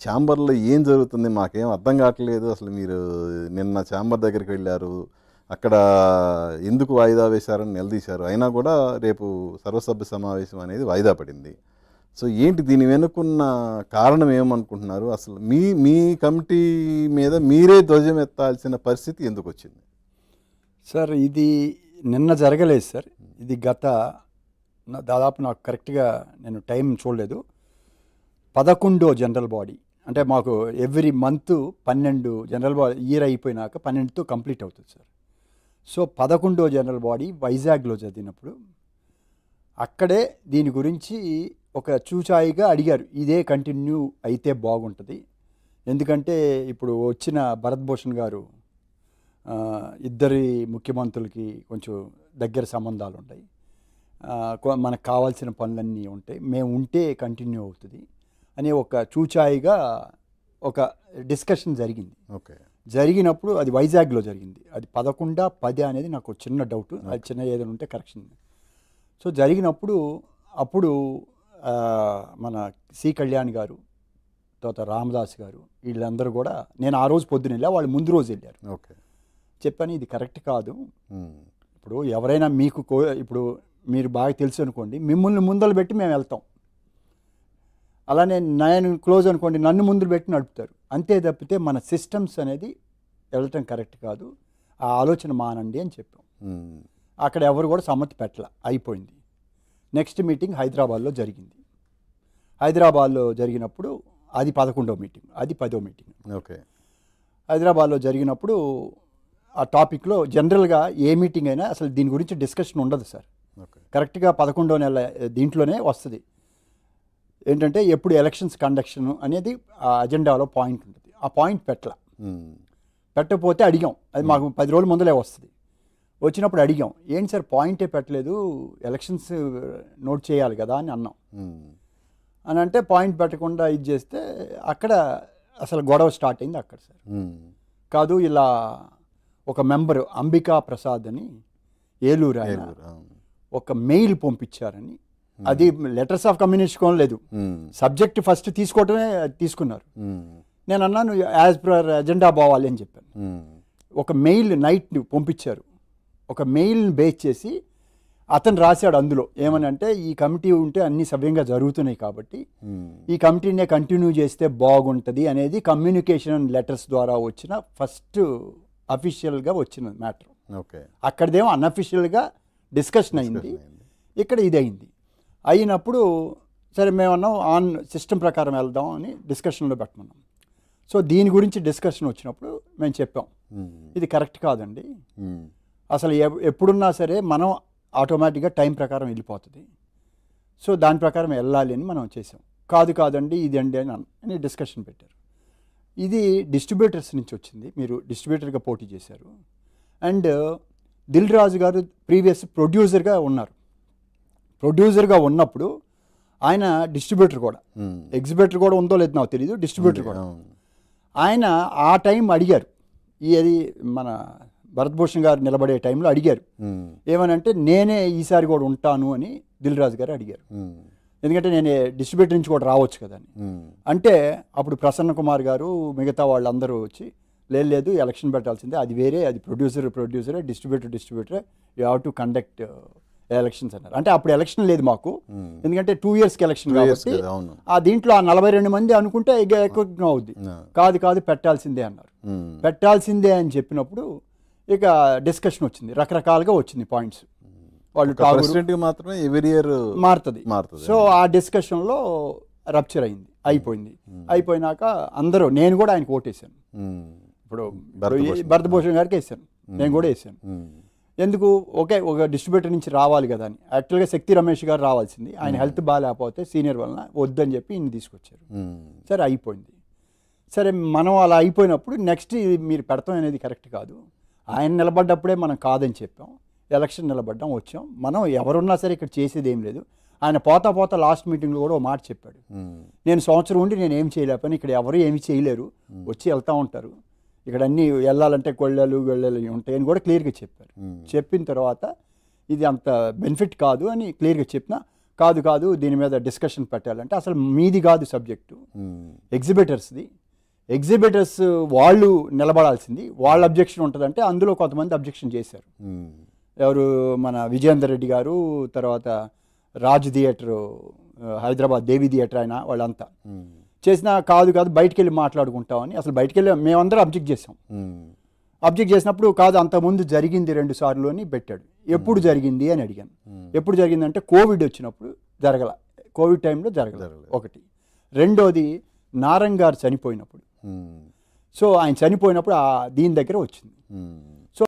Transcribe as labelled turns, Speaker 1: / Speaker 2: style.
Speaker 1: ఛాంబర్‌లో ఏం జరుగుతుంది మాకేం అర్థం కావట్లేదు. అసలు మీరు నిన్న ఛాంబర్ దగ్గరికి వెళ్లారు. అక్కడ ఎందుకు వాయిదా వేశారని నిలదీశారు. అయినా కూడా రేపు సర్వసభ్య సమావేశం అనేది వాయిదా పడింది. సో ఏంటి దీని వెనుకున్న కారణం ఏమనుకుంటున్నారు? అసలు మీ మీ కమిటీ మీద మీరే ధ్వజం ఎత్తాల్సిన పరిస్థితి ఎందుకొచ్చింది?
Speaker 2: సార్ ఇది నిన్న జరగలేదు సార్. ఇది దాదాపు నాకు కరెక్ట్గా నేను టైం చూడలేదు. 11వ జనరల్ బాడీ అంటే మాకు every month 12 general body year అయిపోయినాక 12తో కంప్లీట్ అవుతుంది సార్. సో 11వ జనరల్ బాడీ వైజాగ్లో జరిగినప్పుడు అక్కడే దీని గురించి ఒక చూచాయిగా అడిగారు, ఇదే కంటిన్యూ అయితే బాగుంటుంది. ఎందుకంటే ఇప్పుడు వచ్చిన భరత్ భూషణ్ గారు ఇద్దరి ముఖ్యమంత్రులకి కొంచెం దగ్గర సంబంధాలు ఉంటాయి, మనకు కావాల్సిన పనులన్నీ ఉంటాయి, మేము ఉంటే కంటిన్యూ అవుతుంది అనే ఒక చూచాయిగా ఒక డిస్కషన్ జరిగింది.
Speaker 1: ఓకే.
Speaker 2: జరిగినప్పుడు అది వైజాగ్లో జరిగింది. అది 11, 10 అనేది నాకు చిన్న డౌట్, అది చిన్న ఏదైనా ఉంటే కరెక్షన్. సో జరిగినప్పుడు అప్పుడు మన సి కళ్యాణ్ గారు, తర్వాత రామదాస్ గారు, వీళ్ళందరూ కూడా, నేను ఆ రోజు పొద్దున వెళ్ళా, వాళ్ళు ముందు రోజు వెళ్ళారు.
Speaker 1: ఓకే.
Speaker 2: చెప్పాను ఇది కరెక్ట్ కాదు. ఇప్పుడు ఎవరైనా మీకు ఇప్పుడు మీరు బాగా తెలుసు అనుకోండి, మిమ్మల్ని ముందలు పెట్టి మేము వెళ్తాం. అలానే నేను క్లోజ్ అనుకోండి, నన్ను ముందు పెట్టి నడుపుతారు. అంతే తప్పితే మన సిస్టమ్స్ అనేది వెళ్ళటం కరెక్ట్ కాదు, ఆ ఆలోచన మానండి అని చెప్పాం. అక్కడ ఎవరు కూడా సమ్మతి పెట్టల, అయిపోయింది. నెక్స్ట్ మీటింగ్ హైదరాబాద్లో జరిగింది. హైదరాబాద్లో జరిగినప్పుడు అది 11వ మీటింగ్, అది 10వ మీటింగ్.
Speaker 1: ఓకే.
Speaker 2: హైదరాబాద్లో జరిగినప్పుడు ఆ టాపిక్లో జనరల్గా ఏ మీటింగ్ అయినా అసలు దీని గురించి డిస్కషన్ ఉండదు సార్. కరెక్ట్గా 11వ నెల దీంట్లోనే వస్తుంది. ఏంటంటే ఎప్పుడు ఎలక్షన్స్ కండక్షన్ అనేది ఆ అజెండాలో పాయింట్ ఉంటుంది. ఆ పాయింట్ పెట్టకపోతే అడిగాం, అది మాకు 10 రోజుల ముందలే వస్తుంది. వచ్చినప్పుడు అడిగాం, ఏంటి సార్ పాయింటే పెట్టలేదు, ఎలక్షన్స్ నోట్ చేయాలి కదా అని అన్నాం. అని అంటే పాయింట్ పెట్టకుండా ఇది చేస్తే అక్కడ అసలు గొడవ స్టార్ట్ అయింది అక్కడ సార్. కాదు, ఇలా ఒక మెంబరు అంబికా ప్రసాద్ అని ఏలూరు ఆయన ఒక మెయిల్ పంపించారని, అది లెటర్స్ ఆఫ్ కమ్యూనికేషన్ లేదు, సబ్జెక్ట్ ఫస్ట్ తీసుకోవటమే తీసుకున్నారు. నేను అన్నాను యాజ్ పర్ అజెండా పోవాలి అని చెప్పాను. ఒక మెయిల్ నైట్ పంపించారు, ఒక మెయిల్ని బేస్ చేసి అతను రాశాడు అందులో ఏమని అంటే, ఈ కమిటీ ఉంటే అన్ని సవ్యంగా జరుగుతున్నాయి కాబట్టి ఈ కమిటీనే కంటిన్యూ చేస్తే బాగుంటుంది అనేది కమ్యూనికేషన్ లెటర్స్ ద్వారా వచ్చిన ఫస్ట్ అఫీషియల్గా వచ్చిన మ్యాటర్. అక్కడదేమో అన్అఫీషియల్గా డిస్కషన్ అయింది, ఇక్కడ ఇది అయింది. అయినప్పుడు సరే మేమన్నాం ఆన్ సిస్టమ్ ప్రకారం వెళ్దాం అని డిస్కషన్లో పెట్టమన్నాం. సో దీని గురించి డిస్కషన్ వచ్చినప్పుడు మేము చెప్పాం, ఇది కరెక్ట్ కాదండి, అసలు ఎప్పుడున్నా సరే మనం ఆటోమేటిక్గా టైం ప్రకారం వెళ్ళిపోతుంది, సో దాని ప్రకారం వెళ్ళాలి అని మనం చేసాం. కాదండి ఇది అండి అని డిస్కషన్ పెట్టారు. ఇది డిస్ట్రిబ్యూటర్స్ నుంచి వచ్చింది, మీరు డిస్ట్రిబ్యూటర్గా పోటీ చేశారు. అండ్ దిల్ రాజు గారు ప్రీవియస్ ప్రొడ్యూసర్గా ఉన్నారు. ప్రొడ్యూసర్గా ఉన్నప్పుడు ఆయన డిస్ట్రిబ్యూటర్ కూడా, ఎగ్జిబ్యూటర్ కూడా ఉందో లేదో నాకు తెలియదు, డిస్ట్రిబ్యూటర్ కూడా. ఆయన ఆ టైం అడిగారు, అది మన భరత్ భూషణ్ గారు నిలబడే టైంలో అడిగారు, ఏమనంటే నేనే ఈసారి కూడా ఉంటాను అని దిల్ రాజు గారు అడిగారు. ఎందుకంటే నేను డిస్ట్రిబ్యూటర్ నుంచి కూడా రావచ్చు కదా అని. అంటే అప్పుడు ప్రసన్న కుమార్ గారు మిగతా వాళ్ళందరూ వచ్చి లేదు ఎలక్షన్ పెట్టాల్సిందే, అది వేరే, అది ప్రొడ్యూసరే, డిస్ట్రిబ్యూటరే, you have to conduct elections అన్నారు. అంటే అప్పుడు ఎలక్షన్ లేదు మాకు, ఎందుకంటే 2 yearsకి ఎలక్షన్ కాబట్టి ఆ దీంట్లో ఆ 42 మంది అనుకుంటే ఎక్కువ అవుద్ది. కాదు పెట్టాల్సిందే అన్నారు. పెట్టాల్సిందే అని చెప్పినప్పుడు ఇక డిస్కషన్ వచ్చింది, రకరకాలుగా వచ్చింది పాయింట్స్. వాళ్ళు
Speaker 1: మాత్రమే ఎవ్రీ ఇయర్
Speaker 2: మారుతుంది. సో ఆ డిస్కషన్లో రప్చర్ అయింది, అయిపోయింది. అయిపోయినాక అందరూ, నేను కూడా ఆయనకు ఓటేసాను. ఇప్పుడు భరత్ భూషణ్ గారికి వేసాను, నేను కూడా వేసాను. ఎందుకు, ఒక డిస్ట్రిబ్యూటర్ నుంచి రావాలి కదా అని. యాక్చువల్గా శక్తి రమేష్ గారు రావాల్సింది, ఆయన హెల్త్ బాగాలేకపోతే సీనియర్ వలన వద్దని చెప్పి ఈయన తీసుకొచ్చారు. సరే అయిపోయింది. సరే మనం అలా అయిపోయినప్పుడు నెక్స్ట్ మీరు పెడతాం అనేది కరెక్ట్ కాదు, ఆయన నిలబడ్డప్పుడే మనం కాదని చెప్పాం, ఎలక్షన్ నిలబడ్డాం, వచ్చాం. మనం ఎవరున్నా సరే ఇక్కడ చేసేది ఏం లేదు. ఆయన పోతా లాస్ట్ మీటింగ్లో కూడా ఒక మాట చెప్పాడు, నేను సంవత్సరం ఉండి నేను ఏం చేయలేకపోయినా ఇక్కడ ఎవరు ఏమి చేయలేరు, వచ్చి వెళ్తూ ఉంటారు, ఇక్కడ అన్నీ వెళ్ళాలంటే గొళ్ళలు ఉంటాయని కూడా క్లియర్గా చెప్పారు. చెప్పిన తర్వాత ఇది అంత బెనిఫిట్ కాదు అని క్లియర్గా చెప్పిన, కాదు కాదు దీని మీద డిస్కషన్ పెట్టాలంటే అసలు మీది కాదు సబ్జెక్టు, ఎగ్జిబిటర్స్ది. ఎగ్జిబిటర్స్ వాళ్ళు నిలబడాల్సింది, వాళ్ళ అబ్జెక్షన్ ఉంటుందంటే అందులో కొంతమంది అబ్జెక్షన్ చేశారు. ఎవరు, మన విజయేందర్ రెడ్డి గారు, తర్వాత రాజ్ థియేటర్ హైదరాబాద్ దేవి థియేటర్ ఆయన, వాళ్ళంతా చేసినా కాదు కాదు బయటికి వెళ్ళి మాట్లాడుకుంటామని. అసలు బయటికి వెళ్ళి మేమందరం అబ్జెక్ట్ చేసాం. అబ్జెక్ట్ చేసినప్పుడు కాదు అంతకుముందు జరిగింది 2 సార్లు అని పెట్టాడు. ఎప్పుడు జరిగింది అని అడిగాను. ఎప్పుడు జరిగిందంటే కోవిడ్ వచ్చినప్పుడు జరగల, కోవిడ్ టైంలో జరగల ఒకటి. రెండోది నారంగ్ గారు చనిపోయినప్పుడు. సో ఆయన చనిపోయినప్పుడు దీని దగ్గర వచ్చింది.